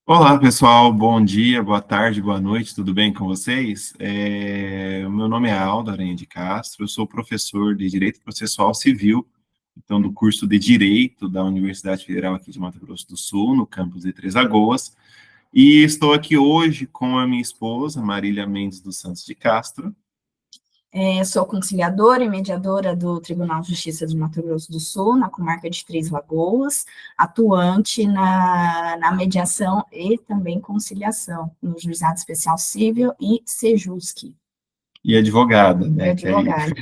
Olá, pessoal. Bom dia, boa tarde, boa noite. Tudo bem com vocês? O meu nome é Aldo Aranha de Castro. Eu sou professor de Direito Processual Civil, então do curso de Direito da Universidade Federal aqui de Mato Grosso do Sul, no campus de Três Lagoas. E estou aqui hoje com a minha esposa, Marília Mendes dos Santos de Castro. Sou conciliadora e mediadora do Tribunal de Justiça de Mato Grosso do Sul, na comarca de Três Lagoas, atuante na mediação e também conciliação no Juizado Especial Civil e Sejusc. E advogada, E né? advogada.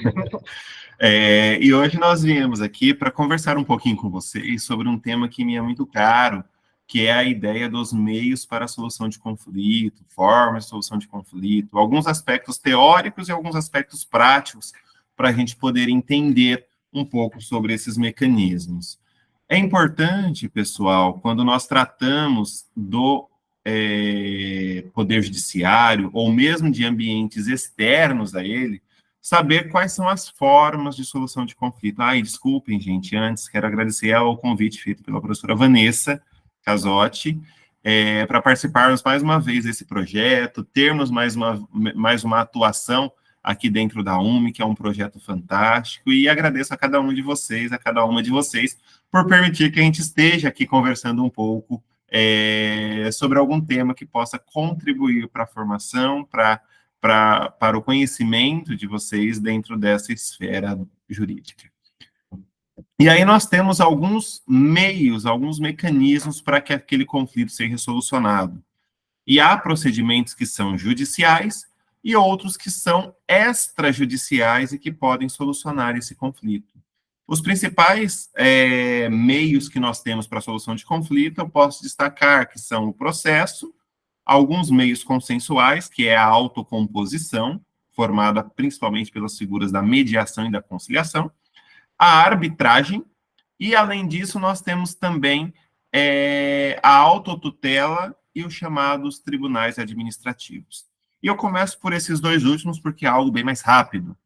E hoje nós viemos aqui para conversar um pouquinho com vocês sobre um tema que me é muito caro, que é a ideia dos meios para a solução de conflito, formas de solução de conflito, alguns aspectos teóricos e alguns aspectos práticos, para a gente poder entender um pouco sobre esses mecanismos. É importante, pessoal, quando nós tratamos do Poder Judiciário, ou mesmo de ambientes externos a ele, saber quais são as formas de solução de conflito. Desculpem, gente, antes quero agradecer ao convite feito pela professora Vanessa Casotti, para participarmos mais uma vez desse projeto, termos mais uma atuação aqui dentro da UME, que é um projeto fantástico, e agradeço a cada um de vocês, a cada uma de vocês, por permitir que a gente esteja aqui conversando um pouco sobre algum tema que possa contribuir para a formação, para o conhecimento de vocês dentro dessa esfera jurídica. E aí nós temos alguns meios, alguns mecanismos para que aquele conflito seja solucionado. E há procedimentos que são judiciais e outros que são extrajudiciais e que podem solucionar esse conflito. Os principais meios que nós temos para a solução de conflito, eu posso destacar que são o processo, alguns meios consensuais, que é a autocomposição, formada principalmente pelas figuras da mediação e da conciliação, a arbitragem, e além disso nós temos também a autotutela e os chamados tribunais administrativos. E eu começo por esses dois últimos porque é algo bem mais rápido.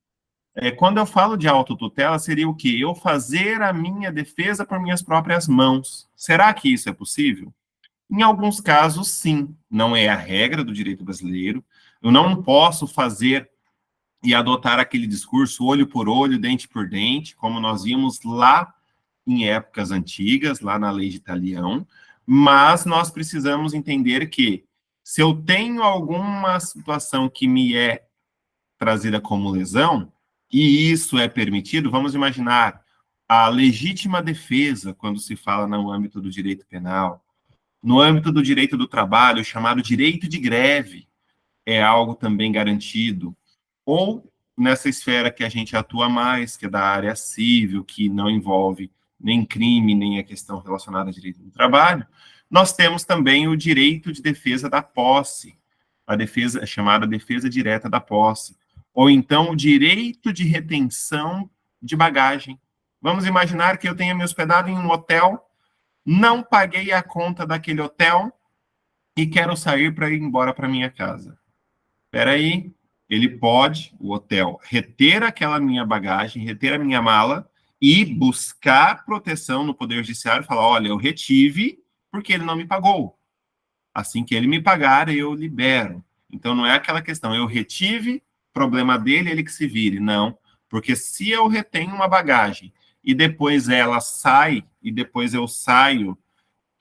Quando eu falo de autotutela, seria o quê? Eu fazer a minha defesa por minhas próprias mãos. Será que isso é possível? Em alguns casos, sim. Não é a regra do direito brasileiro. Eu não posso fazer e adotar aquele discurso olho por olho, dente por dente, como nós vimos lá em épocas antigas, lá na lei de Italião, mas nós precisamos entender que se eu tenho alguma situação que me é trazida como lesão, e isso é permitido, vamos imaginar a legítima defesa, quando se fala no âmbito do direito penal, no âmbito do direito do trabalho, chamado direito de greve, é algo também garantido, ou nessa esfera que a gente atua mais, que é da área civil, que não envolve nem crime, nem a questão relacionada ao direito do trabalho, nós temos também o direito de defesa da posse, a defesa chamada defesa direta da posse, ou então o direito de retenção de bagagem. Vamos imaginar que eu tenha me hospedado em um hotel, não paguei a conta daquele hotel e quero sair para ir embora para minha casa. Espera aí, ele pode, o hotel, reter aquela minha bagagem, reter a minha mala e buscar proteção no Poder Judiciário e falar, olha, eu retive porque ele não me pagou. Assim que ele me pagar, eu libero. Então, não é aquela questão, eu retive, problema dele, ele que se vire. Não, porque se eu retenho uma bagagem e depois ela sai, e depois eu saio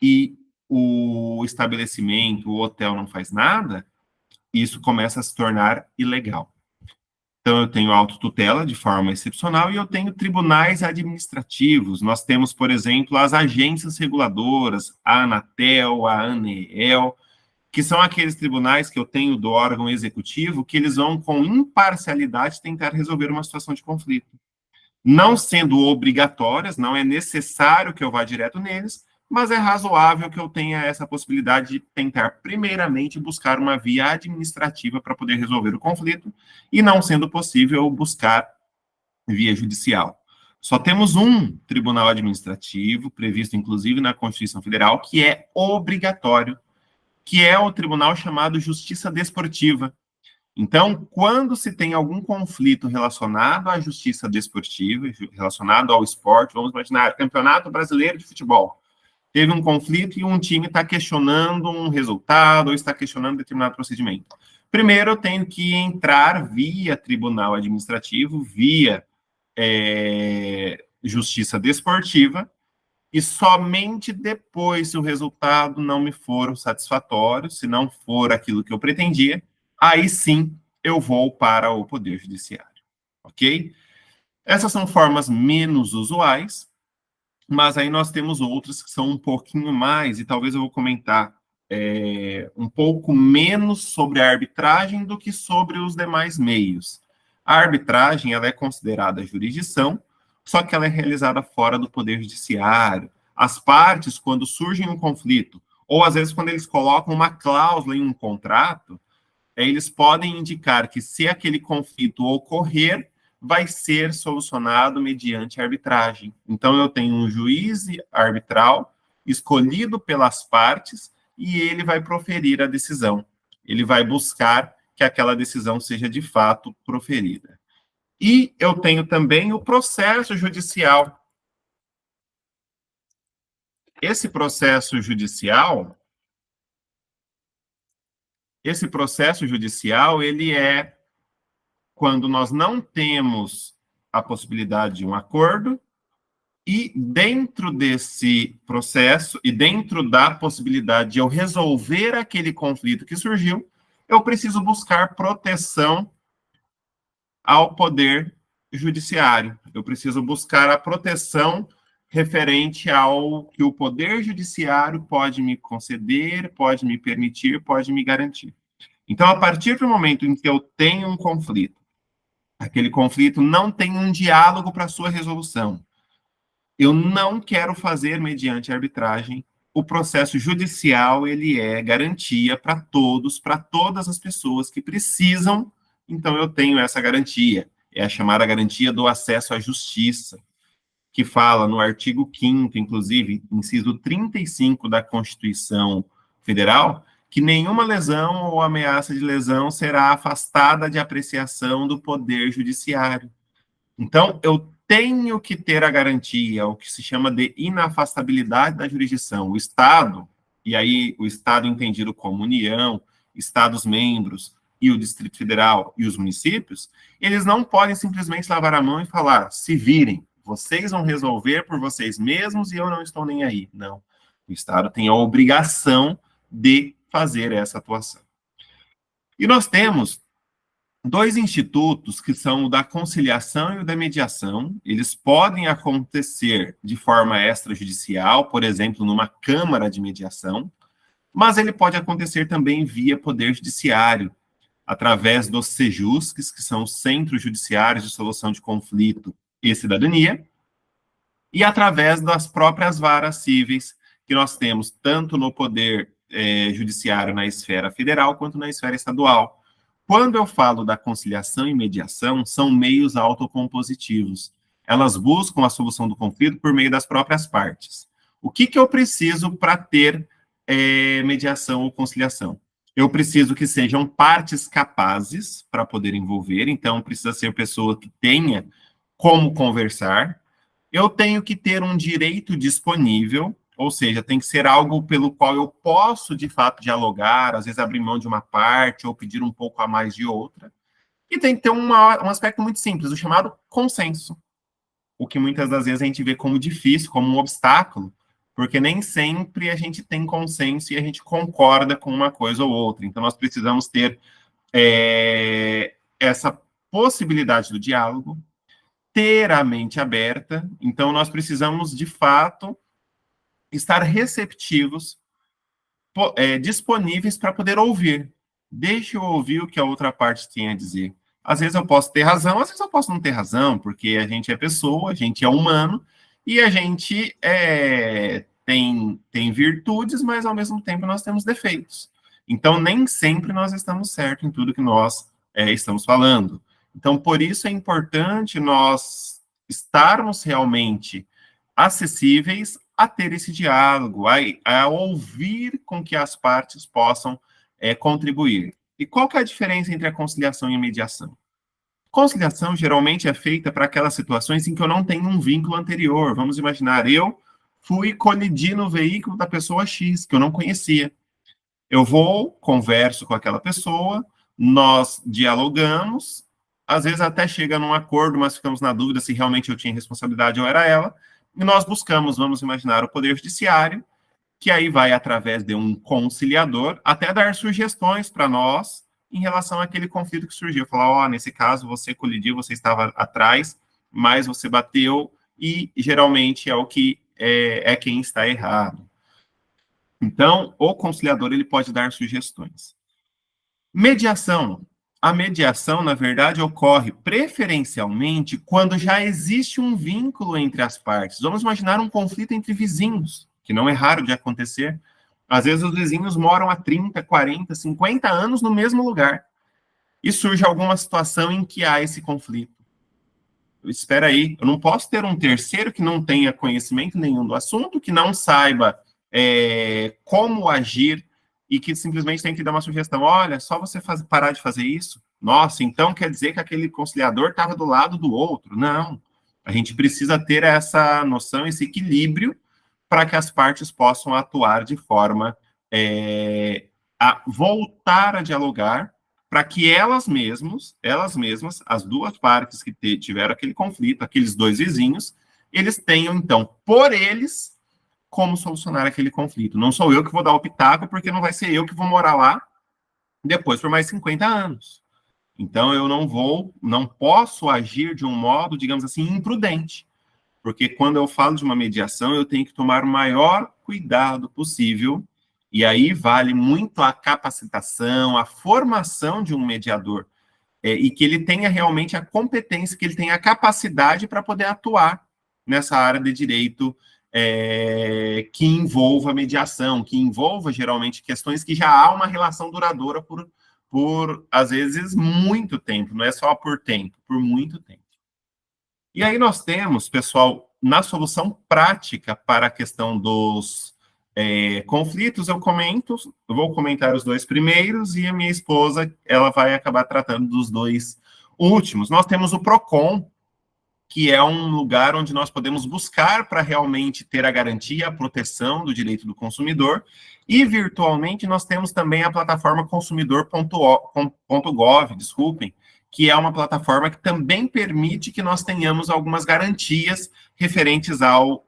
e o estabelecimento, o hotel não faz nada, isso começa a se tornar ilegal. Então, eu tenho autotutela de forma excepcional e eu tenho tribunais administrativos. Nós temos, por exemplo, as agências reguladoras, a Anatel, a ANEEL, que são aqueles tribunais que eu tenho do órgão executivo, que eles vão, com imparcialidade, tentar resolver uma situação de conflito. Não sendo obrigatórias, não é necessário que eu vá direto neles, mas é razoável que eu tenha essa possibilidade de tentar, primeiramente, buscar uma via administrativa para poder resolver o conflito, e não sendo possível, buscar via judicial. Só temos um tribunal administrativo, previsto inclusive na Constituição Federal, que é obrigatório, que é o tribunal chamado Justiça Desportiva. Então, quando se tem algum conflito relacionado à justiça desportiva, relacionado ao esporte, vamos imaginar, Campeonato Brasileiro de Futebol, teve um conflito e um time está questionando um resultado ou está questionando determinado procedimento. Primeiro, eu tenho que entrar via tribunal administrativo, via justiça desportiva, e somente depois, se o resultado não me for satisfatório, se não for aquilo que eu pretendia, aí sim eu vou para o Poder Judiciário, ok? Essas são formas menos usuais, mas aí nós temos outras que são um pouquinho mais, e talvez eu vou comentar um pouco menos sobre a arbitragem do que sobre os demais meios. A arbitragem, ela é considerada jurisdição, só que ela é realizada fora do Poder Judiciário. As partes, quando surge um conflito, ou às vezes quando eles colocam uma cláusula em um contrato, eles podem indicar que se aquele conflito ocorrer, vai ser solucionado mediante arbitragem. Então, eu tenho um juiz arbitral escolhido pelas partes e ele vai proferir a decisão. Ele vai buscar que aquela decisão seja de fato proferida. E eu tenho também o processo judicial. Esse processo judicial, ele é quando nós não temos a possibilidade de um acordo, e dentro desse processo, e dentro da possibilidade de eu resolver aquele conflito que surgiu, eu preciso buscar proteção ao poder judiciário. Eu preciso buscar a proteção referente ao que o poder judiciário pode me conceder, pode me permitir, pode me garantir. Então, a partir do momento em que eu tenho um conflito, aquele conflito não tem um diálogo para sua resolução, eu não quero fazer mediante arbitragem. O processo judicial, ele é garantia para todos, para todas as pessoas que precisam. Então, eu tenho essa garantia. É a chamada garantia do acesso à justiça, que fala no artigo 5º, inclusive, inciso 35 da Constituição Federal, que nenhuma lesão ou ameaça de lesão será afastada de apreciação do Poder Judiciário. Então, eu tenho que ter a garantia, o que se chama de inafastabilidade da jurisdição. O Estado, e aí o Estado entendido como União, Estados-membros e o Distrito Federal e os municípios, eles não podem simplesmente lavar a mão e falar, se virem, vocês vão resolver por vocês mesmos e eu não estou nem aí. Não. O Estado tem a obrigação de fazer essa atuação. E nós temos dois institutos que são o da conciliação e o da mediação. Eles podem acontecer de forma extrajudicial, por exemplo, numa câmara de mediação, mas ele pode acontecer também via poder judiciário, através dos CEJUSCs, que são os Centros Judiciários de Solução de Conflito e Cidadania, e através das próprias varas cíveis que nós temos, tanto no poder judiciário na esfera federal, quanto na esfera estadual. Quando eu falo da conciliação e mediação, são meios autocompositivos. Elas buscam a solução do conflito por meio das próprias partes. O que eu preciso para ter mediação ou conciliação? Eu preciso que sejam partes capazes para poder envolver, então precisa ser pessoa que tenha como conversar. Eu tenho que ter um direito disponível, ou seja, tem que ser algo pelo qual eu posso, de fato, dialogar, às vezes abrir mão de uma parte ou pedir um pouco a mais de outra. E tem que ter um aspecto muito simples, o chamado consenso. O que muitas das vezes a gente vê como difícil, como um obstáculo, porque nem sempre a gente tem consenso e a gente concorda com uma coisa ou outra. Então, nós precisamos ter essa possibilidade do diálogo, ter a mente aberta. Então, nós precisamos, de fato, estar receptivos, disponíveis para poder ouvir. Deixe eu ouvir o que a outra parte tem a dizer. Às vezes eu posso ter razão, às vezes eu posso não ter razão, porque a gente é pessoa, a gente é humano, e a gente tem virtudes, mas ao mesmo tempo nós temos defeitos. Então, nem sempre nós estamos certos em tudo que nós estamos falando. Então, por isso é importante nós estarmos realmente acessíveis a ter esse diálogo, a ouvir com que as partes possam contribuir. E qual que é a diferença entre a conciliação e a mediação? Conciliação geralmente é feita para aquelas situações em que eu não tenho um vínculo anterior. Vamos imaginar, eu fui colidir no veículo da pessoa X, que eu não conhecia. Eu vou, converso com aquela pessoa, nós dialogamos, às vezes até chega num acordo, mas ficamos na dúvida se realmente eu tinha responsabilidade ou era ela, e nós buscamos, vamos imaginar, o Poder Judiciário, que aí vai, através de um conciliador, até dar sugestões para nós em relação àquele conflito que surgiu. Falar, ó, nesse caso, você colidiu, você estava atrás, mas você bateu, e geralmente é o que é quem está errado. Então, o conciliador, ele pode dar sugestões. Mediação. A mediação, na verdade, ocorre preferencialmente quando já existe um vínculo entre as partes. Vamos imaginar um conflito entre vizinhos, que não é raro de acontecer. Às vezes os vizinhos moram há 30, 40, 50 anos no mesmo lugar. E surge alguma situação em que há esse conflito. Espera aí, eu não posso ter um terceiro que não tenha conhecimento nenhum do assunto, que não saiba como agir e que simplesmente tem que dar uma sugestão. Olha, só você parar de fazer isso? Nossa, então quer dizer que aquele conciliador estava do lado do outro? Não. A gente precisa ter essa noção, esse equilíbrio, para que as partes possam atuar de forma a voltar a dialogar, para que elas mesmas, as duas partes que tiveram aquele conflito, aqueles dois vizinhos, eles tenham, então, por eles, como solucionar aquele conflito. Não sou eu que vou dar o pitaco, porque não vai ser eu que vou morar lá depois por mais 50 anos. Então, eu não posso agir de um modo, digamos assim, imprudente. Porque quando eu falo de uma mediação, eu tenho que tomar o maior cuidado possível, e aí vale muito a capacitação, a formação de um mediador, e que ele tenha realmente a competência, que ele tenha a capacidade para poder atuar nessa área de direito que envolva mediação, que envolva geralmente questões que já há uma relação duradoura por às vezes, muito tempo, não é só por tempo, por muito tempo. E aí nós temos, pessoal, na solução prática para a questão dos conflitos, eu vou comentar os dois primeiros e a minha esposa, ela vai acabar tratando dos dois últimos. Nós temos o PROCON, que é um lugar onde nós podemos buscar para realmente ter a garantia, a proteção do direito do consumidor, e virtualmente nós temos também a plataforma consumidor.gov, desculpem, que é uma plataforma que também permite que nós tenhamos algumas garantias referentes ao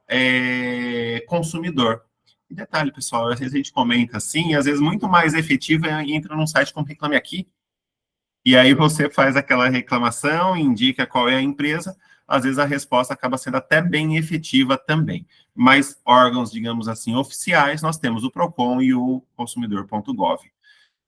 consumidor. E detalhe, pessoal, às vezes a gente comenta assim, às vezes muito mais efetiva entra num site como Reclame Aqui, e aí você faz aquela reclamação, indica qual é a empresa, às vezes a resposta acaba sendo até bem efetiva também. Mas órgãos, digamos assim, oficiais, nós temos o PROCON e o consumidor.gov.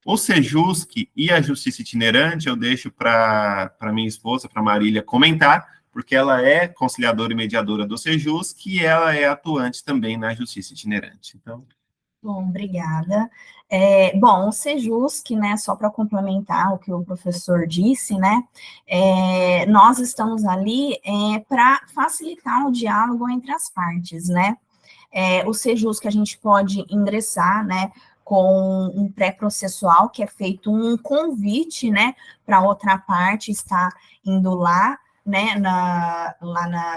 O Sejusc e a Justiça Itinerante eu deixo para minha esposa, para Marília, comentar, porque ela é conciliadora e mediadora do Sejusc e ela é atuante também na Justiça Itinerante. Então... Bom, obrigada. Bom, o Sejusc, né, só para complementar o que o professor disse, né, nós estamos ali para facilitar o diálogo entre as partes, né. O Sejusc a gente pode ingressar, né, com um pré-processual, que é feito um convite, né, para outra parte estar indo lá, né,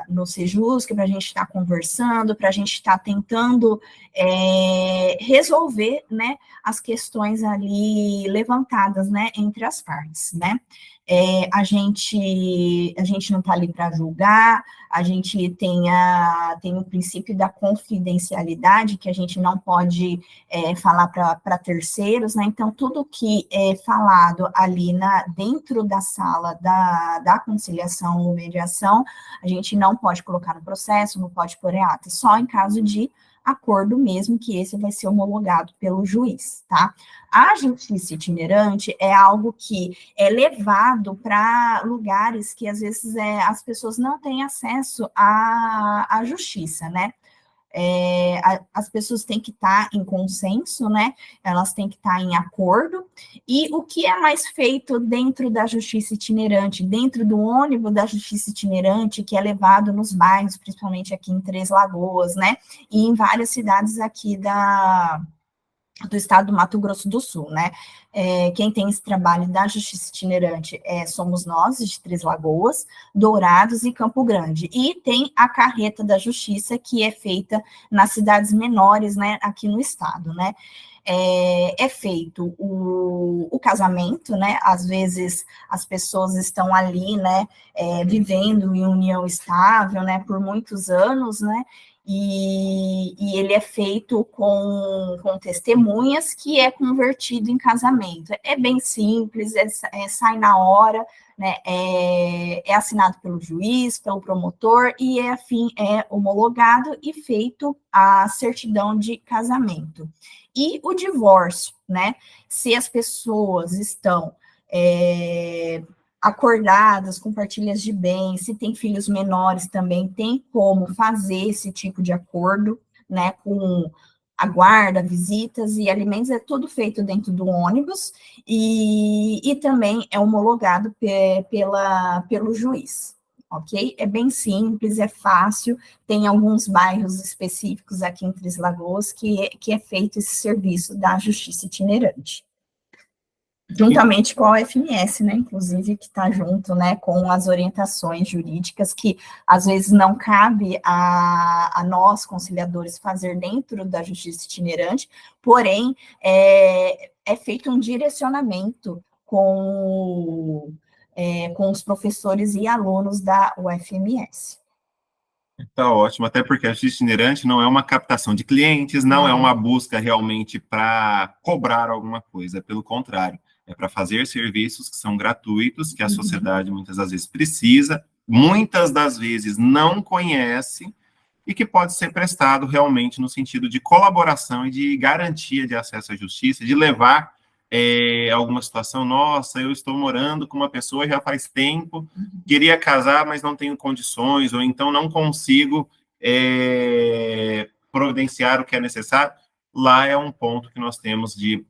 no Sejusc, para a gente estar conversando, para a gente estar tentando resolver, né, as questões ali levantadas, né, entre as partes, né. A gente não está ali para julgar, a gente tem o princípio da confidencialidade, que a gente não pode falar para terceiros, né? Então, tudo que é falado ali dentro da sala da conciliação ou mediação, a gente não pode colocar no processo, não pode pôr em ata, só em caso de acordo mesmo, que esse vai ser homologado pelo juiz, tá? A justiça itinerante é algo que é levado para lugares que, às vezes, as pessoas não têm acesso à justiça, né? As pessoas têm que estar em consenso, né? Elas têm que estar em acordo. E o que é mais feito dentro da justiça itinerante, dentro do ônibus da justiça itinerante, que é levado nos bairros, principalmente aqui em Três Lagoas, né? E em várias cidades aqui do estado do Mato Grosso do Sul, né? Quem tem esse trabalho da justiça itinerante somos nós, de Três Lagoas, Dourados e Campo Grande. E tem a carreta da justiça, que é feita nas cidades menores, né, aqui no estado, né? Feito o casamento, né? Às vezes as pessoas estão ali, né, vivendo em união estável, né, por muitos anos, né? E ele é feito com testemunhas, que é convertido em casamento. É bem simples, sai na hora, né, é assinado pelo juiz, pelo promotor, e é homologado e feito a certidão de casamento. E o divórcio, né, se as pessoas estão acordadas, com partilhas de bens, se tem filhos menores também, tem como fazer esse tipo de acordo, né, com a guarda, visitas e alimentos, é tudo feito dentro do ônibus, e também é homologado pelo juiz, ok? É bem simples, é fácil, tem alguns bairros específicos aqui em Três Lagoas que é feito esse serviço da justiça itinerante. Juntamente com a UFMS, né, inclusive, que está junto, né, com as orientações jurídicas, que às vezes não cabe a nós, conciliadores, fazer dentro da justiça itinerante, porém, é feito um direcionamento com os professores e alunos da UFMS. Tá ótimo, até porque a justiça itinerante não é uma captação de clientes, não é uma busca realmente para cobrar alguma coisa, pelo contrário, é para fazer serviços que são gratuitos, que a sociedade muitas das vezes precisa, muitas das vezes não conhece, e que pode ser prestado realmente no sentido de colaboração e de garantia de acesso à justiça, de levar alguma situação, nossa, eu estou morando com uma pessoa já faz tempo, queria casar, mas não tenho condições, ou então não consigo providenciar o que é necessário. Lá é um ponto que nós temos de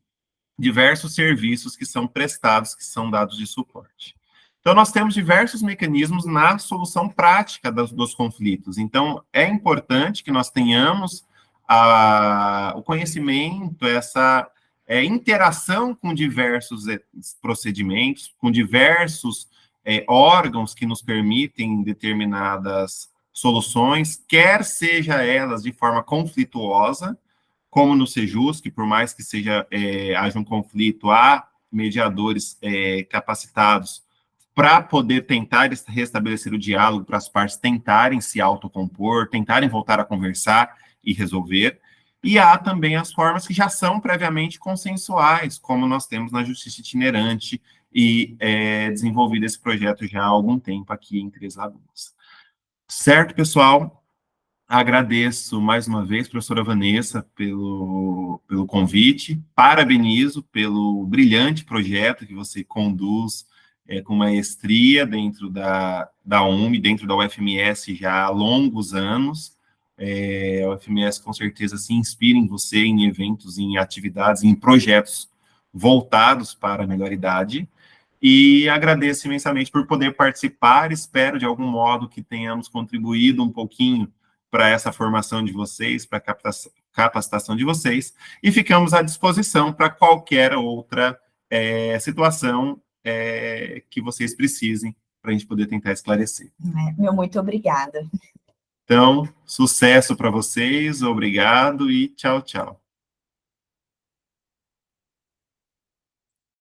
diversos serviços que são prestados, que são dados de suporte. Então, nós temos diversos mecanismos na solução prática dos conflitos. Então, é importante que nós tenhamos o conhecimento, essa interação com diversos procedimentos, com diversos órgãos que nos permitem determinadas soluções, quer seja elas de forma conflituosa, como no Sejus, que por mais que haja um conflito, há mediadores capacitados para poder tentar restabelecer o diálogo, para as partes tentarem se autocompor, tentarem voltar a conversar e resolver. E há também as formas que já são previamente consensuais, como nós temos na Justiça Itinerante, e desenvolvido esse projeto já há algum tempo aqui em Três Lagoas. Certo, pessoal? Agradeço mais uma vez, professora Vanessa, pelo convite, parabenizo pelo brilhante projeto que você conduz com maestria dentro da UME, dentro da UFMS já há longos anos. A UFMS com certeza se inspira em você, em eventos, em atividades, em projetos voltados para a melhor idade. E agradeço imensamente por poder participar, espero de algum modo que tenhamos contribuído um pouquinho para essa formação de vocês, para a capacitação de vocês, e ficamos à disposição para qualquer outra situação que vocês precisem, para a gente poder tentar esclarecer. Meu muito obrigada. Então, sucesso para vocês, obrigado e tchau, tchau.